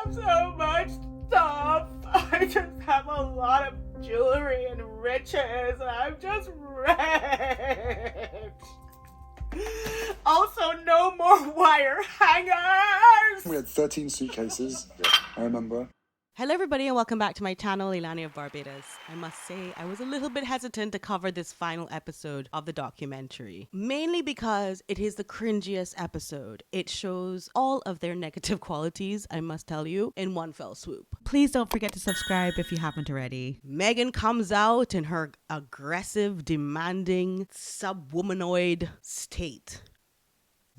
have so much stuff. I just have a lot of jewelry and riches, and I'm just rich. Also, no more wire hangers. We had 13 suitcases, I remember. Hello everybody and welcome back to my channel, Leilani of Barbados. I must say, I was a little bit hesitant to cover this final episode of the documentary. Mainly because it is the cringiest episode. It shows all of their negative qualities, I must tell you, in one fell swoop. Please don't forget to subscribe if you haven't already. Meghan comes out in her aggressive, demanding, subwomanoid state.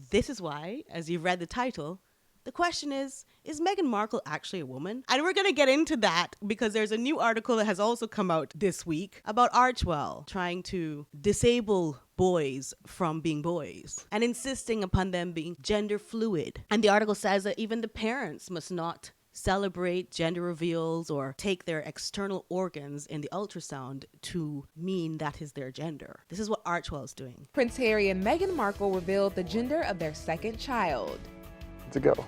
This is why, as you've read the title, the question is Meghan Markle actually a woman? And we're going to get into that because there's a new article that has also come out this week about Archewell trying to disable boys from being boys and insisting upon them being gender fluid. And the article says that even the parents must not celebrate gender reveals or take their external organs in the ultrasound to mean that is their gender. This is what Archewell is doing. Prince Harry and Meghan Markle revealed the gender of their second child. It's a girl.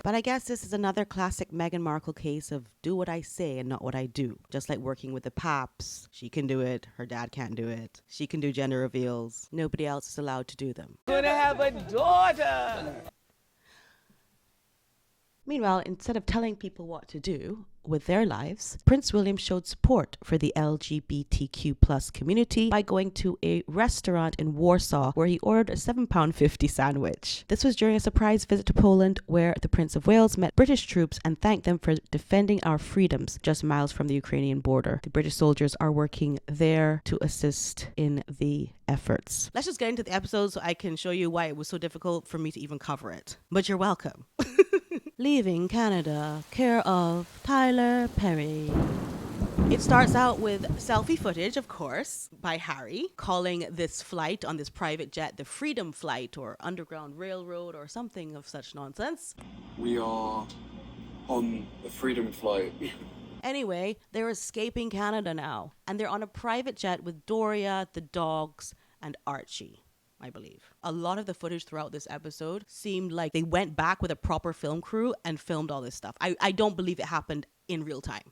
But I guess this is another classic Meghan Markle case of do what I say and not what I do. Just like working with the Paps. She can do it. Her dad can't do it. She can do gender reveals. Nobody else is allowed to do them. Gonna have a daughter. Meanwhile, instead of telling people what to do with their lives, Prince William showed support for the LGBTQ+ community by going to a restaurant in Warsaw where he ordered a £7.50 sandwich. This was during a surprise visit to Poland where the Prince of Wales met British troops and thanked them for defending our freedoms just miles from the Ukrainian border. The British soldiers are working there to assist in the efforts. Let's just get into the episode so I can show you why it was so difficult for me to even cover it. But you're welcome. Leaving Canada, care of Tyler Perry. It starts out with selfie footage, of course, by Harry, calling this flight on this private jet the Freedom Flight or Underground Railroad or something of such nonsense. We are on the Freedom Flight. Anyway, they're escaping Canada now, and they're on a private jet with Doria, the dogs, and Archie, I believe. A lot of the footage throughout this episode seemed like they went back with a proper film crew and filmed all this stuff. I don't believe it happened in real time.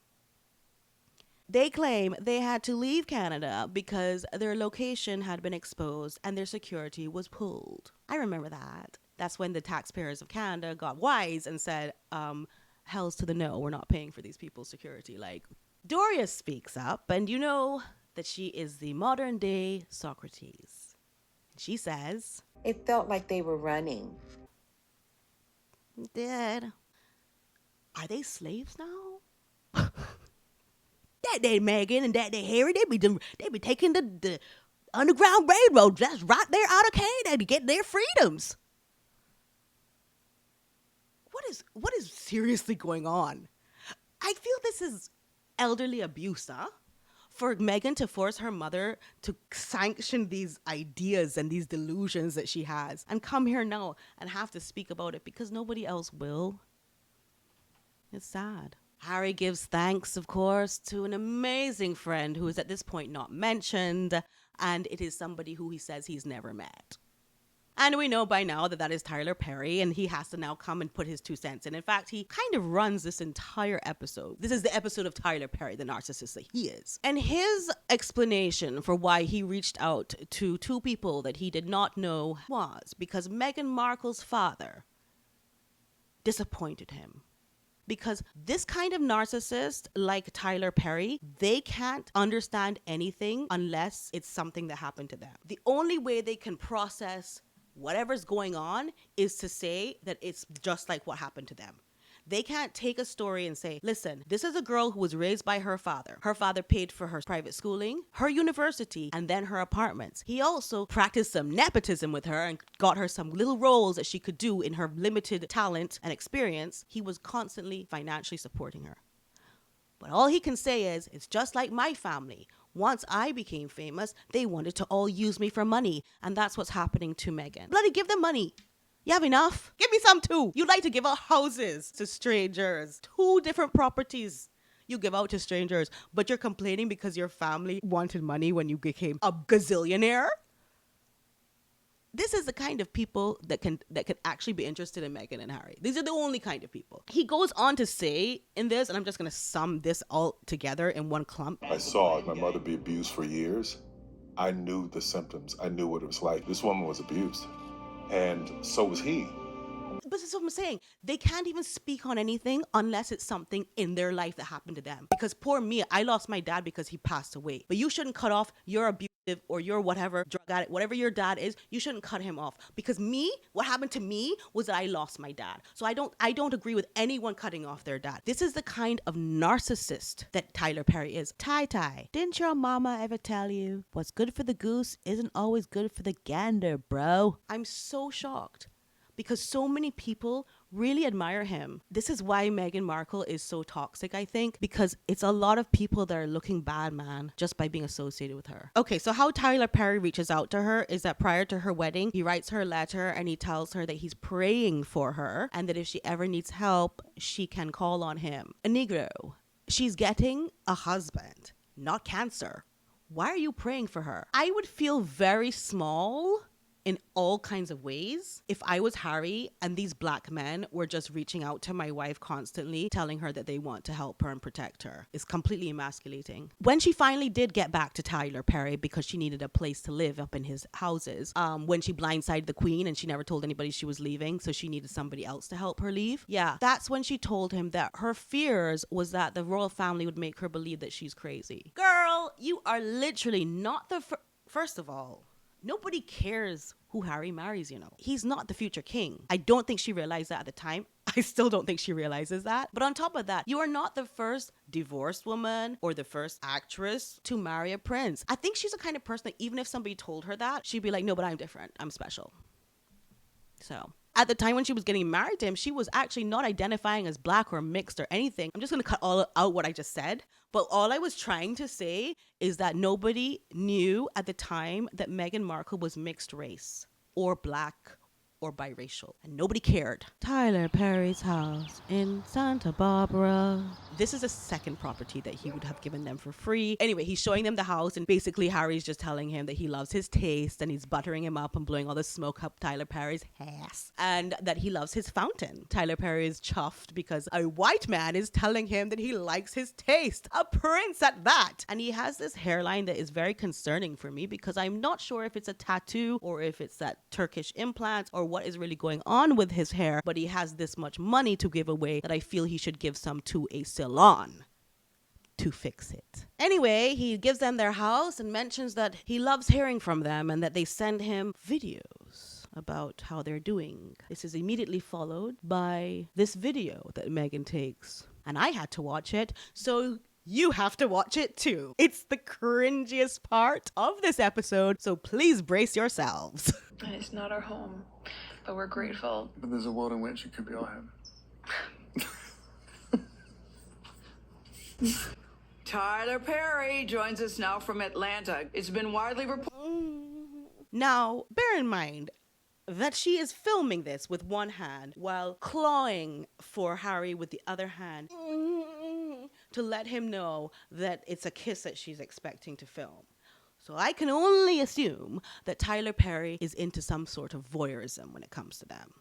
They claim they had to leave Canada because their location had been exposed and their security was pulled. I remember that. That's when the taxpayers of Canada got wise and said, hells to the no, we're not paying for these people's security. Like, Doria speaks up, and you know that she is the modern day Socrates. She says, it felt like they were running. Dad, are they slaves now? That day Meghan and that day Harry, they be taking the Underground Railroad just right there out of Canada to get their freedoms. What is seriously going on? I feel this is elderly abuse, huh? For Meghan to force her mother to sanction these ideas and these delusions that she has and come here now and have to speak about it because nobody else will. It's sad. Harry gives thanks, of course, to an amazing friend who is at this point not mentioned, and it is somebody who he says he's never met. And we know by now that is Tyler Perry, and he has to now come and put his 2 cents in. In fact, he kind of runs this entire episode. This is the episode of Tyler Perry, the narcissist that he is. And his explanation for why he reached out to 2 people that he did not know was because Meghan Markle's father disappointed him. Because this kind of narcissist, like Tyler Perry, they can't understand anything unless it's something that happened to them. The only way they can process whatever's going on is to say that it's just like what happened to them. They can't take a story and say, listen, this is a girl who was raised by her father. Her father paid for her private schooling, her university, and then her apartments. He also practiced some nepotism with her and got her some little roles that she could do in her limited talent and experience. He was constantly financially supporting her. But all he can say is, it's just like my family. Once I became famous, they wanted to all use me for money. And that's what's happening to Meghan. Bloody give them money. You have enough? Give me some too. You like to give out houses to strangers. 2 different properties you give out to strangers. But you're complaining because your family wanted money when you became a gazillionaire? This is the kind of people that can actually be interested in Meghan and Harry. These are the only kind of people. He goes on to say in this, and I'm just going to sum this all together in one clump. I saw my mother be abused for years. I knew the symptoms. I knew what it was like. This woman was abused, and so was he. But that's what I'm saying. They can't even speak on anything unless it's something in their life that happened to them. Because poor me, I lost my dad because he passed away. But you shouldn't cut off your abusive or your whatever drug addict, whatever your dad is, you shouldn't cut him off. Because me, what happened to me was that I lost my dad. So I don't agree with anyone cutting off their dad. This is the kind of narcissist that Tyler Perry is. Ty, didn't your mama ever tell you what's good for the goose isn't always good for the gander, bro? I'm so shocked, because so many people really admire him. This is why Meghan Markle is so toxic, I think, because it's a lot of people that are looking bad, man, just by being associated with her. Okay, so how Tyler Perry reaches out to her is that prior to her wedding, he writes her a letter and he tells her that he's praying for her and that if she ever needs help, she can call on him. A Negro, she's getting a husband, not cancer. Why are you praying for her? I would feel very small in all kinds of ways if I was Harry and these black men were just reaching out to my wife constantly, telling her that they want to help her and protect her. It's completely emasculating. When she finally did get back to Tyler Perry because she needed a place to live up in his houses, when she blindsided the queen and she never told anybody she was leaving, so she needed somebody else to help her leave. Yeah, that's when she told him that her fears was that the royal family would make her believe that she's crazy. Girl, you are literally not the first of all, nobody cares who Harry marries, you know. He's not the future king. I don't think she realized that at the time. I still don't think she realizes that. But on top of that, you are not the first divorced woman or the first actress to marry a prince. I think she's the kind of person that even if somebody told her that, she'd be like, no, but I'm different. I'm special. So at the time when she was getting married to him, she was actually not identifying as black or mixed or anything. I'm just going to cut all out what I just said. But all I was trying to say is that nobody knew at the time that Meghan Markle was mixed race or black or biracial, and nobody cared. Tyler Perry's house in Santa Barbara. This is a second property that he would have given them for free. Anyway, he's showing them the house, and basically Harry's just telling him that he loves his taste, and he's buttering him up and blowing all the smoke up Tyler Perry's ass, and that he loves his fountain. Tyler Perry is chuffed because a white man is telling him that he likes his taste, a prince at that. And he has this hairline that is very concerning for me because I'm not sure if it's a tattoo or if it's that Turkish implant or what is really going on with his hair, but he has this much money to give away that I feel he should give some to a salon to fix it. Anyway, he gives them their house and mentions that he loves hearing from them and that they send him videos about how they're doing. This is immediately followed by this video that Meghan takes, and I had to watch it, so you have to watch it too. It's the cringiest part of this episode, so please brace yourselves. And it's not our home, but we're grateful. But there's a world in which it could be our home. Tyler Perry joins us now from Atlanta. It's been widely reported. Now, bear in mind that she is filming this with one hand while clawing for Harry with the other hand to let him know that it's a kiss that she's expecting to film. So I can only assume that Tyler Perry is into some sort of voyeurism when it comes to them.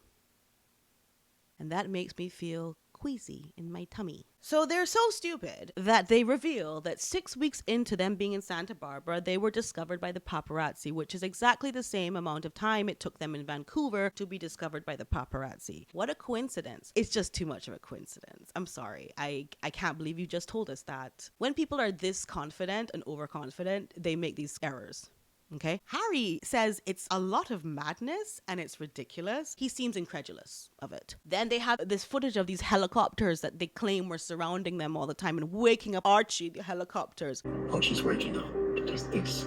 And that makes me feel queasy in my tummy. So they're so stupid that they reveal that 6 weeks into them being in Santa Barbara, they were discovered by the paparazzi, which is exactly the same amount of time it took them in Vancouver to be discovered by the paparazzi. What a coincidence. It's just too much of a coincidence. I'm sorry. I can't believe you just told us that. When people are this confident and overconfident, they make these errors. Okay. Harry says it's a lot of madness and it's ridiculous. He seems incredulous of it. Then they have this footage of these helicopters that they claim were surrounding them all the time and waking up Archie, the helicopters. Archie's waking up. Just this.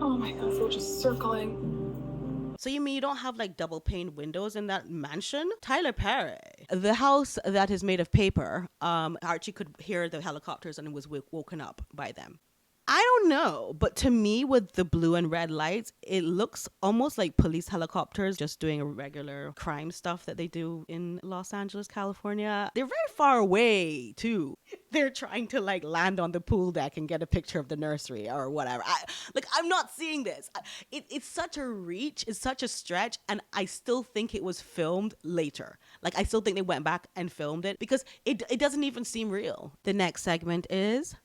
Oh my God, they're just circling. So you mean you don't have like double pane windows in that mansion? Tyler Perry. The house that is made of paper, Archie could hear the helicopters and was woken up by them. I don't know, but to me, with the blue and red lights, it looks almost like police helicopters just doing a regular crime stuff that they do in Los Angeles, California. They're very far away, too. They're trying to like land on the pool deck and get a picture of the nursery or whatever. I'm not seeing this. It's such a reach, it's such a stretch, and I still think it was filmed later. Like, I still think they went back and filmed it because it doesn't even seem real. The next segment is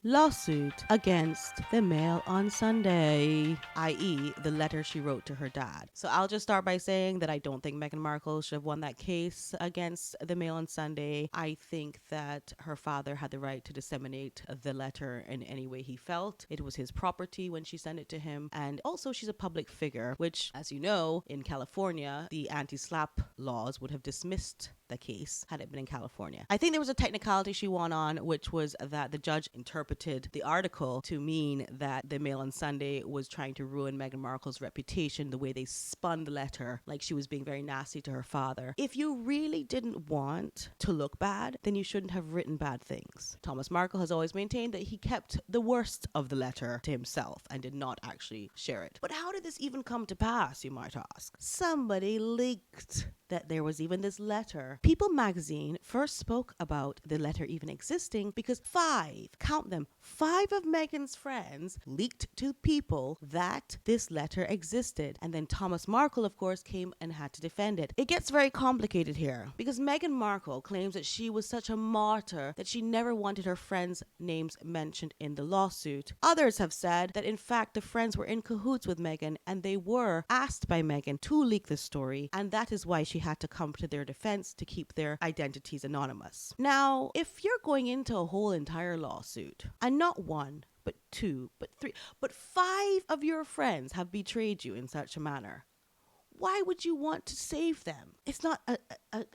lawsuit against the Mail on Sunday, i.e. the letter she wrote to her dad. So I'll just start by saying that I don't think Meghan Markle should have won that case against the Mail on Sunday. I think that her father had the right to disseminate the letter in any way he felt. It was his property when she sent it to him. And also she's a public figure, which, as you know, in California, the anti-slap laws would have dismissed the case had it been in California. I think there was a technicality she won on, which was that the judge interpreted the article to mean that the Mail on Sunday was trying to ruin Meghan Markle's reputation, the way they spun the letter, like she was being very nasty to her father. If you really didn't want to look bad, then you shouldn't have written bad things. Thomas Markle has always maintained that he kept the worst of the letter to himself and did not actually share it. But how did this even come to pass, you might ask? Somebody leaked that there was even this letter. People magazine first spoke about the letter even existing because count them, 5 of Meghan's friends leaked to people that this letter existed. And then Thomas Markle, of course, came and had to defend it. It gets very complicated here because Meghan Markle claims that she was such a martyr that she never wanted her friends' names mentioned in the lawsuit. Others have said that in fact the friends were in cahoots with Meghan and they were asked by Meghan to leak the story, and that is why she had to come to their defense to keep their identities anonymous. Now, if you're going into a whole entire lawsuit, and not 1, but 2, but 3, but 5 of your friends have betrayed you in such a manner, why would you want to save them? It's not a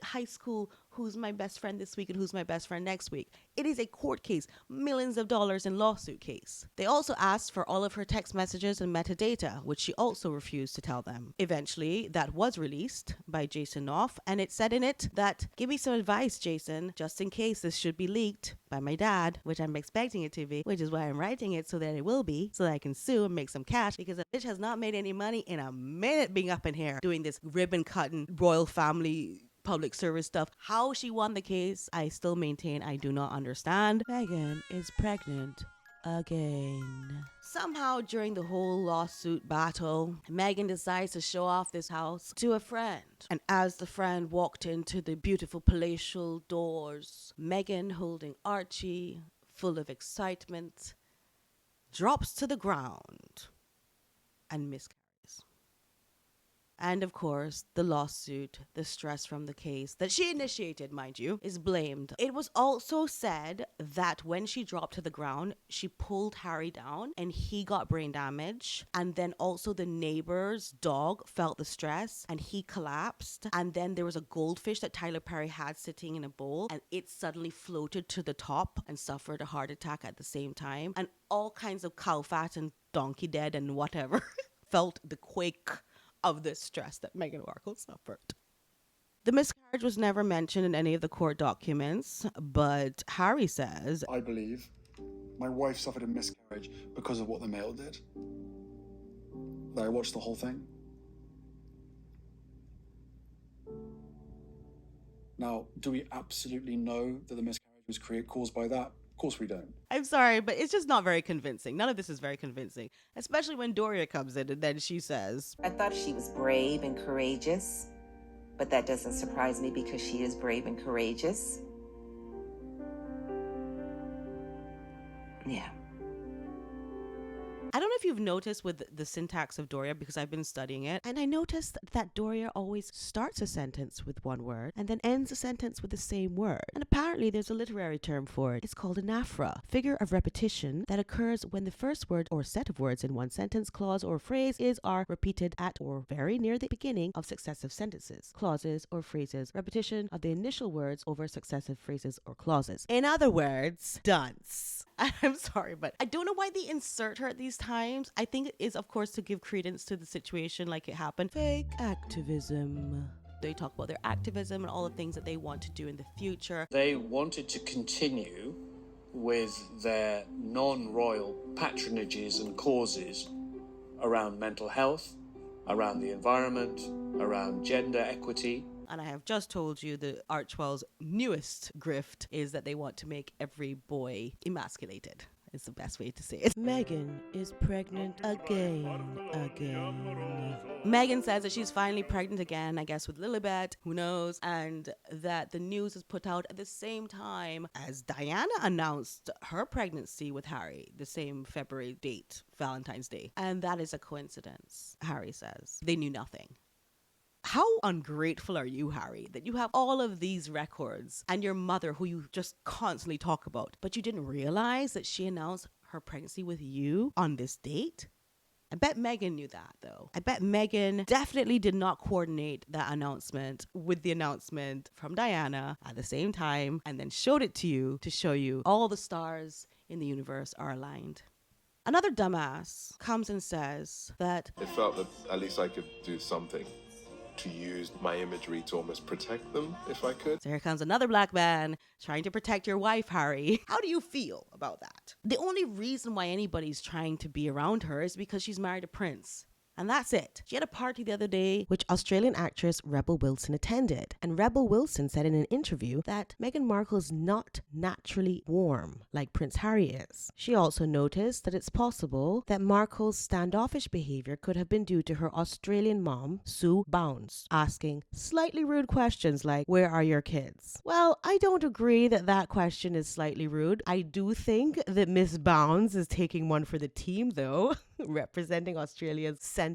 high school who's my best friend this week and who's my best friend next week. It is a court case, millions of dollars in lawsuit case. They also asked for all of her text messages and metadata, which she also refused to tell them. Eventually, that was released by Jason Knopf, and it said in it that, give me some advice, Jason, just in case this should be leaked by my dad, which I'm expecting it to be, which is why I'm writing it so that it will be, so that I can sue and make some cash, because the bitch has not made any money in a minute being up in here doing this ribbon cutting royal family public service stuff. How she won the case, I still maintain I do not understand. Meghan is pregnant again. Somehow during the whole lawsuit battle, Meghan decides to show off this house to a friend. And as the friend walked into the beautiful palatial doors, Meghan, holding Archie, full of excitement, drops to the ground and miscarries. And of course, the lawsuit, the stress from the case that she initiated, mind you, is blamed. It was also said that when she dropped to the ground, she pulled Harry down and he got brain damage. And then also the neighbor's dog felt the stress and he collapsed. And then there was a goldfish that Tyler Perry had sitting in a bowl and it suddenly floated to the top and suffered a heart attack at the same time. And all kinds of cow fat and donkey dead and whatever felt the quake of the stress that Meghan Markle suffered. The miscarriage was never mentioned in any of the court documents, but Harry says, I believe my wife suffered a miscarriage because of what the Mail did. That I watched the whole thing. Now, do we absolutely know that the miscarriage was caused by that? Of course we don't. I'm sorry, but it's just not very convincing. None of this is very convincing, especially when Doria comes in and then she says, I thought she was brave and courageous, but that doesn't surprise me because she is brave and courageous. Yeah. I don't know if you've noticed with the syntax of Doria, because I've been studying it, and I noticed that Doria always starts a sentence with one word and then ends a sentence with the same word. And apparently there's a literary term for it. It's called an aphra, figure of repetition that occurs when the first word or set of words in one sentence, clause, or phrase are repeated at or very near the beginning of successive sentences, clauses, or phrases. Repetition of the initial words over successive phrases or clauses. In other words, dunce. I'm sorry, but I don't know why they insert her at these times. I think it is, of course, to give credence to the situation like it happened. Fake activism. They talk about their activism and all the things that they want to do in the future. They wanted to continue with their non-royal patronages and causes around mental health, around the environment, around gender equity. And I have just told you the Archwell's newest grift is that they want to make every boy emasculated. It's the best way to say it. Meghan is pregnant again. Meghan says that she's finally pregnant again, I guess with Lilibet, who knows, and that the news is put out at the same time as Diana announced her pregnancy with Harry, the same February date, Valentine's Day. And that is a coincidence, Harry says. They knew nothing. How ungrateful are you, Harry, that you have all of these records and your mother, who you just constantly talk about, but you didn't realize that she announced her pregnancy with you on this date? I bet Meghan knew that, though. I bet Meghan definitely did not coordinate that announcement with the announcement from Diana at the same time and then showed it to you to show you all the stars in the universe are aligned. Another dumbass comes and says that It felt that at least I could do something to use my imagery to almost protect them, if I could. So here comes another black man trying to protect your wife, Harry. How do you feel about that? The only reason why anybody's trying to be around her is because she's married a prince. And that's it. She had a party the other day, which Australian actress Rebel Wilson attended. And Rebel Wilson said in an interview that Meghan Markle is not naturally warm like Prince Harry is. She also noticed that it's possible that Markle's standoffish behavior could have been due to her Australian mom, Sue Bounds, asking slightly rude questions like, "Where are your kids?" Well, I don't agree that that question is slightly rude. I do think that Miss Bounds is taking one for the team, though, representing Australia's sentiment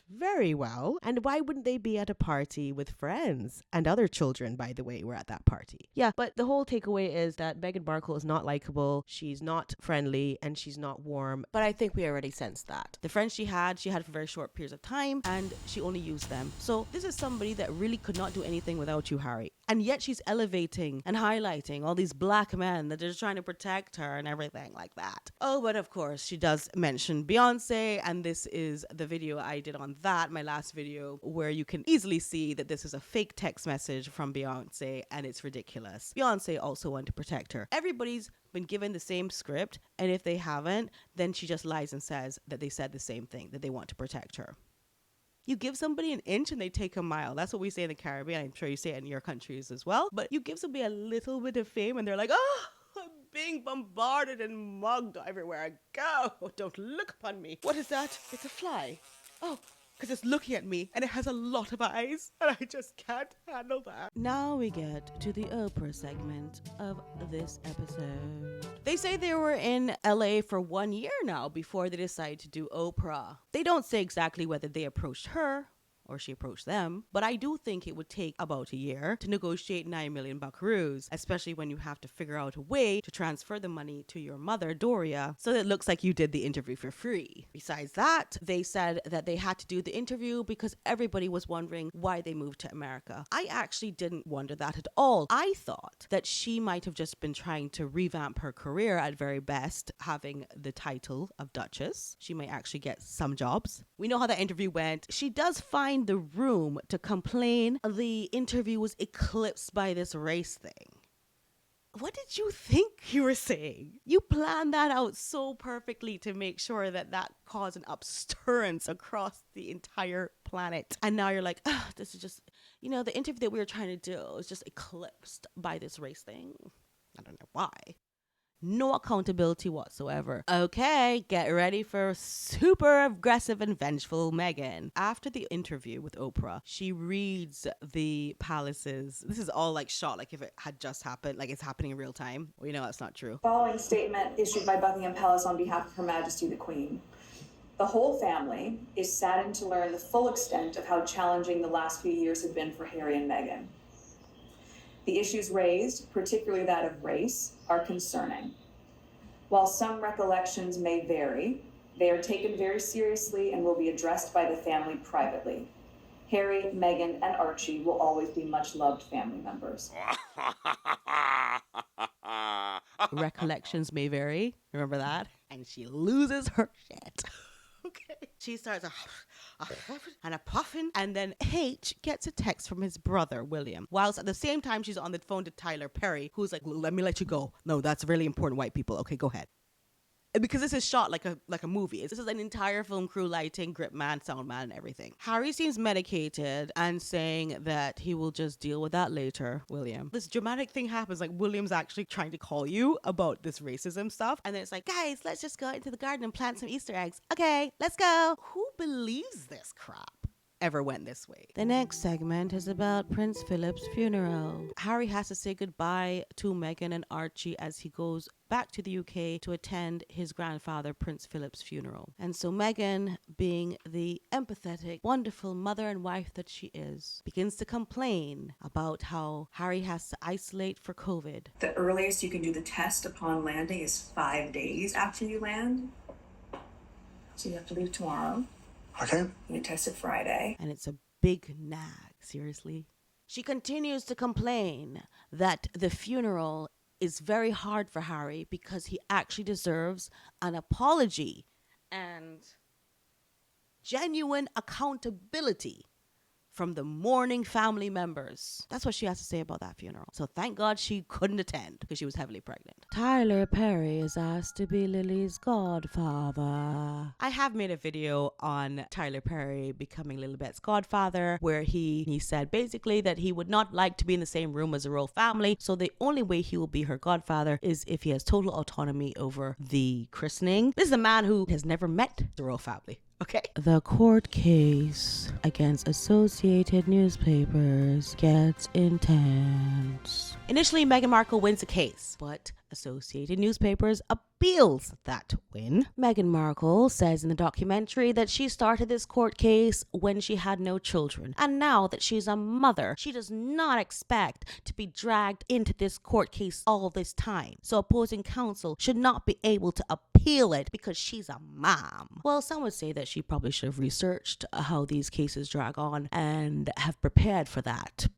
very well. And why wouldn't they be at a party with friends? And other children, by the way, were at that party. Yeah, but the whole takeaway is that Meghan Markle is not likable, she's not friendly, and she's not warm. But I think we already sensed that. the friends she had for very short periods of time, and she only used them. So this is somebody that really could not do anything without you, Harry. And yet she's elevating and highlighting all these black men that are trying to protect her and everything like that. Oh, but of course, she does mention Beyonce, and this is the video I did on that, my last video, where you can easily see that this is a fake text message from Beyonce, and it's ridiculous. Beyonce also wanted to protect her. Everybody's been given the same script, and if they haven't, then she just lies and says that they said the same thing, that they want to protect her. You give somebody an inch and they take a mile. That's what we say in the Caribbean. I'm sure you say it in your countries as well. But you give somebody a little bit of fame and they're like, oh, I'm being bombarded and mugged everywhere I go. Don't look upon me. What is that? It's a fly. Oh, because it's looking at me and it has a lot of eyes and I just can't handle that. Now we get to the Oprah segment of this episode. They say they were in LA for 1 year now before they decide to do Oprah. They don't say exactly whether they approached her or she approached them, but I do think it would take about a year to negotiate 9 million buckaroos, especially when you have to figure out a way to transfer the money to your mother, Doria, so that it looks like you did the interview for free. Besides that, they said that they had to do the interview because everybody was wondering why they moved to America. I actually didn't wonder that at all. I thought that she might have just been trying to revamp her career at very best, having the title of Duchess. She might actually get some jobs. We know how that interview went. She does find the room to complain the interview was eclipsed by this race thing. What did you think you were saying? You planned that out so perfectly to make sure that that caused an upstirrance across the entire planet. And now you're like, oh, this is just, the interview that we were trying to do is just eclipsed by this race thing. I don't know why. No accountability whatsoever. Okay, get ready for super aggressive and vengeful Meghan. After the interview with Oprah, she reads the palaces. This is all like shot, like if it had just happened, like it's happening in real time. We know that's not true. Following statement issued by Buckingham Palace on behalf of Her Majesty the Queen. The whole family is saddened to learn the full extent of how challenging the last few years have been for Harry and Meghan. The issues raised, particularly that of race, are concerning. While some recollections may vary, they are taken very seriously and will be addressed by the family privately. Harry, Meghan, and Archie will always be much-loved family members. Recollections may vary. Remember that? And she loses her shit. Okay. She starts, and a puffin. And then H gets a text from his brother, William, whilst at the same time she's on the phone to Tyler Perry, who's like, let me let you go. No, that's really important, white people. Okay, go ahead. Because this is shot like a movie. This is an entire film crew, lighting, grip man, sound man, and everything. Harry seems medicated and saying that he will just deal with that later, William. This dramatic thing happens, like William's actually trying to call you about this racism stuff. And then it's like, guys, let's just go into the garden and plant some Easter eggs. Okay, let's go. Who believes this crap ever went this way? The next segment is about Prince Philip's funeral. Harry has to say goodbye to Meghan and Archie as he goes back to the UK to attend his grandfather Prince Philip's funeral. And so Meghan, being the empathetic, wonderful mother and wife that she is, begins to complain about how Harry has to isolate for COVID. The earliest you can do the test upon landing is 5 days after you land. So you have to leave tomorrow. Okay. You get tested Friday. And it's a big nag, seriously. She continues to complain that the funeral is very hard for Harry because he actually deserves an apology and genuine accountability from the mourning family members. That's what she has to say about that funeral. So thank God she couldn't attend because she was heavily pregnant. Tyler Perry is asked to be Lily's godfather. I have made a video on Tyler Perry becoming Lilibet's godfather where he said basically that he would not like to be in the same room as the royal family. So the only way he will be her godfather is if he has total autonomy over the christening. This is a man who has never met the royal family. Okay. The court case against Associated Newspapers gets intense. Initially, Meghan Markle wins the case, but Associated Newspapers appeals that win. Meghan Markle says in the documentary that she started this court case when she had no children. And now that she's a mother, she does not expect to be dragged into this court case all this time. So opposing counsel should not be able to appeal it because she's a mom. Well, some would say that she probably should have researched how these cases drag on and have prepared for that.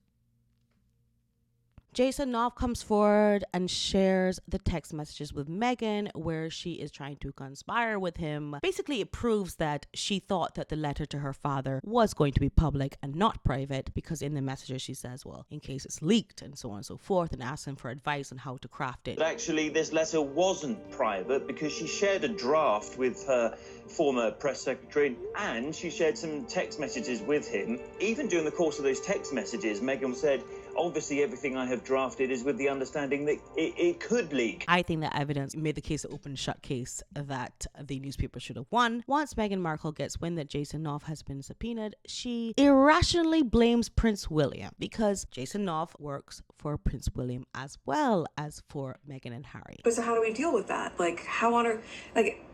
Jason Knopf comes forward and shares the text messages with Meghan where she is trying to conspire with him. Basically, it proves that she thought that the letter to her father was going to be public and not private because in the messages she says, well, in case it's leaked and so on and so forth, and asks him for advice on how to craft it. But actually, this letter wasn't private because she shared a draft with her former press secretary and she shared some text messages with him. Even during the course of those text messages, Meghan said, obviously everything I have drafted is with the understanding that it could leak. I think that evidence made the case an open shut case that the newspaper should have won. Once Meghan Markle gets wind that Jason Knopf has been subpoenaed, she irrationally blames Prince William because Jason Knopf works for Prince William as well as for Meghan and Harry. But so how do we deal with that? Like, how on earth, like,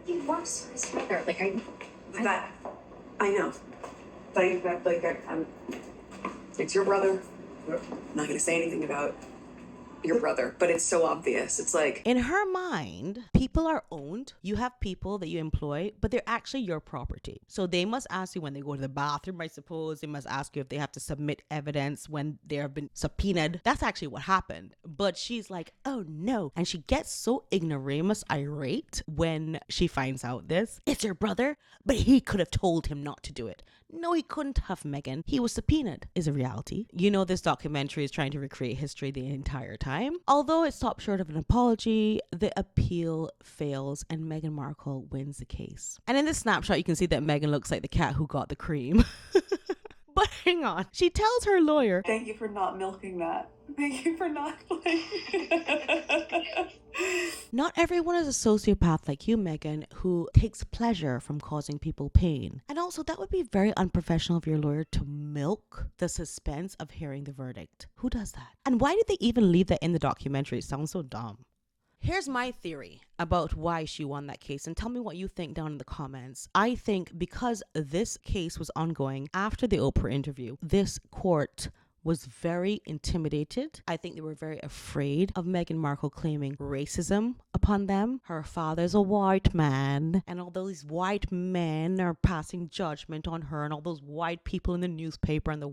He works for his father. Like, I know. It's your brother. I'm not going to say anything about your brother, but it's so obvious. It's like, in her mind, people are owned. You have people that you employ, but they're actually your property. So they must ask you when they go to the bathroom, I suppose. They must ask you if they have to submit evidence when they have been subpoenaed. That's actually what happened. But she's like, oh no. And she gets so ignoramus irate when she finds out this. It's your brother, but he could have told him not to do it. No, he couldn't have, Meghan. He was subpoenaed, is a reality. You know, this documentary is trying to recreate history the entire time. Although it stopped short of an apology, the appeal fails and Meghan Markle wins the case. And in this snapshot, you can see that Meghan looks like the cat who got the cream. But hang on. She tells her lawyer, thank you for not milking that. Thank you for not not everyone is a sociopath like you, Meghan, who takes pleasure from causing people pain. And also, that would be very unprofessional of your lawyer to milk the suspense of hearing the verdict. Who does that? And why did they even leave that in the documentary? It sounds so dumb. Here's my theory about why she won that case, and tell me what you think down in the comments. I think because this case was ongoing after the Oprah interview, this court was very intimidated. I think they were very afraid of Meghan Markle claiming racism upon them. Her father's a white man, and all these white men are passing judgment on her, and all those white people in the newspaper, and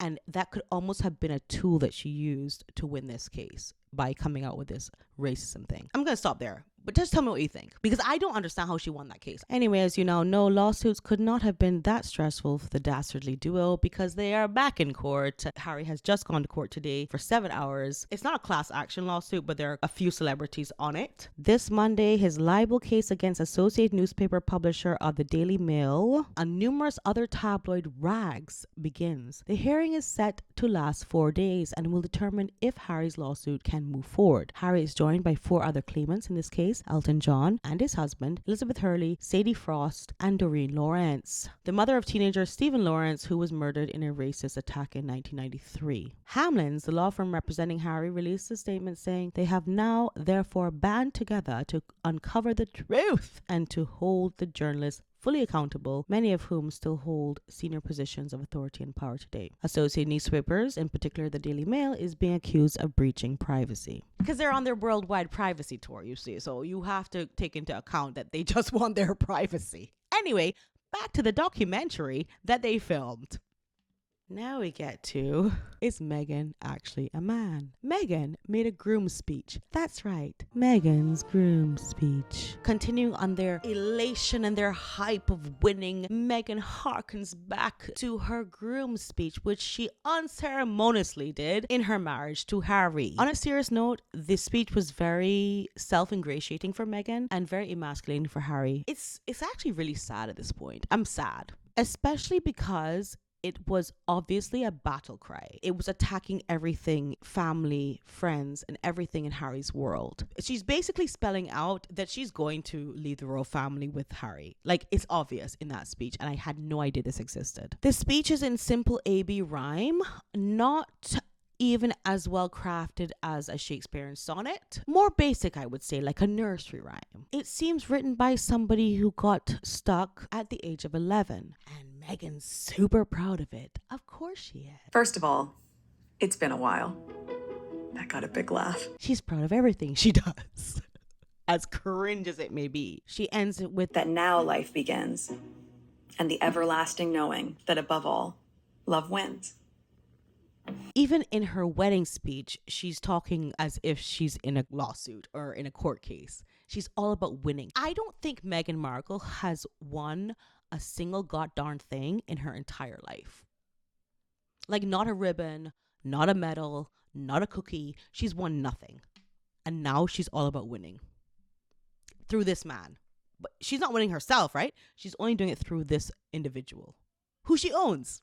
and that could almost have been a tool that she used to win this case by coming out with this racism thing. I'm going to stop there. But just tell me what you think, because I don't understand how she won that case. Anyway, as you now know, lawsuits could not have been that stressful for the dastardly duo because they are back in court. Harry has just gone to court today for 7 hours. It's not a class action lawsuit, but there are a few celebrities on it. This Monday, his libel case against Associated Newspaper publisher of the Daily Mail and numerous other tabloid rags begins. The hearing is set to last 4 days and will determine if Harry's lawsuit can move forward. Harry is joined by 4 other claimants in this case: Elton John and his husband, Elizabeth Hurley, Sadie Frost, and Doreen Lawrence, the mother of teenager Stephen Lawrence, who was murdered in a racist attack in 1993. Hamlin's, the law firm representing Harry, released a statement saying they have now therefore band together to uncover the truth and to hold the journalists fully accountable, many of whom still hold senior positions of authority and power today. Associated newspapers, in particular the Daily Mail, is being accused of breaching privacy. Because they're on their worldwide privacy tour, you see, so you have to take into account that they just want their privacy. Anyway, back to the documentary that they filmed. Now we get to, is Meghan actually a man? Meghan made a groom speech. That's right, Meghan's groom speech. Continuing on their elation and their hype of winning, Meghan harkens back to her groom speech, which she unceremoniously did in her marriage to Harry. On a serious note, this speech was very self-ingratiating for Meghan and very emasculating for Harry. It's actually really sad at this point. I'm sad, especially because it was obviously a battle cry. It was attacking everything, family, friends, and everything in Harry's world. She's basically spelling out that she's going to leave the royal family with Harry. Like, it's obvious in that speech, and I had no idea this existed. The speech is in simple AB rhyme, not even as well crafted as a Shakespearean sonnet. More basic, I would say, like a nursery rhyme. It seems written by somebody who got stuck at the age of 11. And Meghan's super proud of it. Of course she is. First of all, it's been a while. That got a big laugh. She's proud of everything she does. As cringe as it may be. She ends it with that now life begins. And the everlasting knowing that above all, love wins. Even in her wedding speech, she's talking as if she's in a lawsuit or in a court case. She's all about winning. I don't think Meghan Markle has won a single goddamn thing in her entire life. Like, not a ribbon, not a medal, not a cookie. She's won nothing. And now she's all about winning. Through this man. But she's not winning herself, right? She's only doing it through this individual. Who she owns.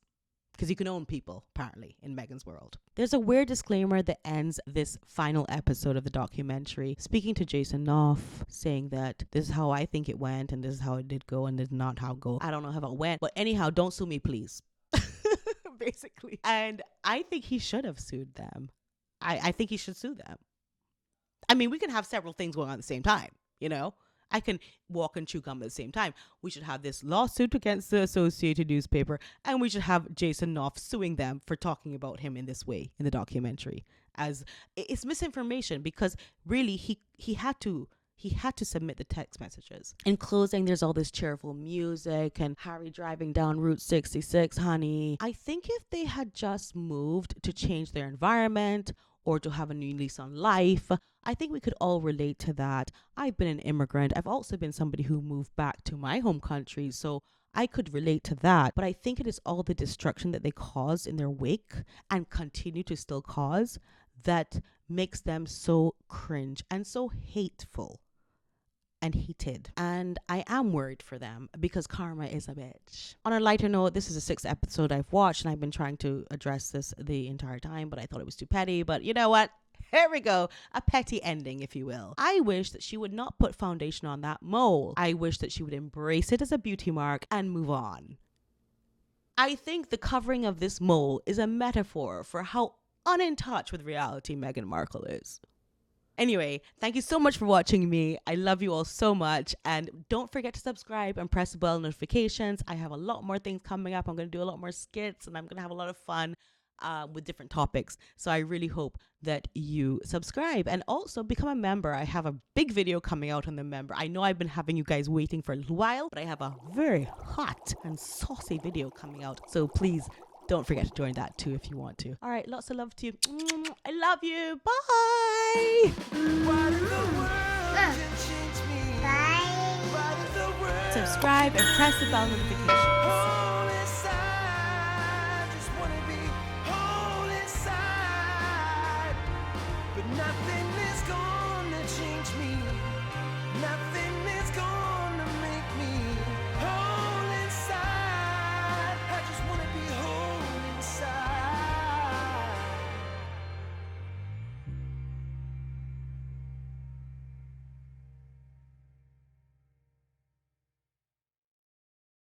Because you can own people, apparently, in Meghan's world. There's a weird disclaimer that ends this final episode of the documentary, speaking to Jason Knopf, saying that this is how I think it went, and this is how it did go, and this is not how it go. I don't know how it went, but anyhow, don't sue me, please. Basically. And I think he should have sued them. I think he should sue them. I mean, we can have several things going on at the same time, you know? I can walk and chew gum at the same time. We should have this lawsuit against the Associated Newspaper, and we should have Jason Knopf suing them for talking about him in this way in the documentary. As it's misinformation, because really he had to submit the text messages. In closing, there's all this cheerful music and Harry driving down Route 66, honey. I think if they had just moved to change their environment or to have a new lease on life, I think we could all relate to that. I've been an immigrant. I've also been somebody who moved back to my home country, so I could relate to that. But I think it is all the destruction that they caused in their wake and continue to still cause that makes them so cringe and so hateful and heated. And I am worried for them because karma is a bitch. On a lighter note, this is the 6th episode I've watched, and I've been trying to address this the entire time, but I thought it was too petty. But you know what? Here we go. A petty ending, if you will. I wish that she would not put foundation on that mole. I wish that she would embrace it as a beauty mark and move on. I think the covering of this mole is a metaphor for how unin touch with reality Meghan Markle is. Anyway, thank you so much for watching me. I love you all so much. And don't forget to subscribe and press the bell notifications. I have a lot more things coming up. I'm going to do a lot more skits, and I'm going to have a lot of fun with different topics. So I really hope that you subscribe and also become a member. I have a big video coming out on the member. I know I've been having you guys waiting for a little while, but I have a very hot and saucy video coming out. So please don't forget to join that too if you want to. All right, lots of love to you. I love you. Bye. Subscribe and press the bell notifications.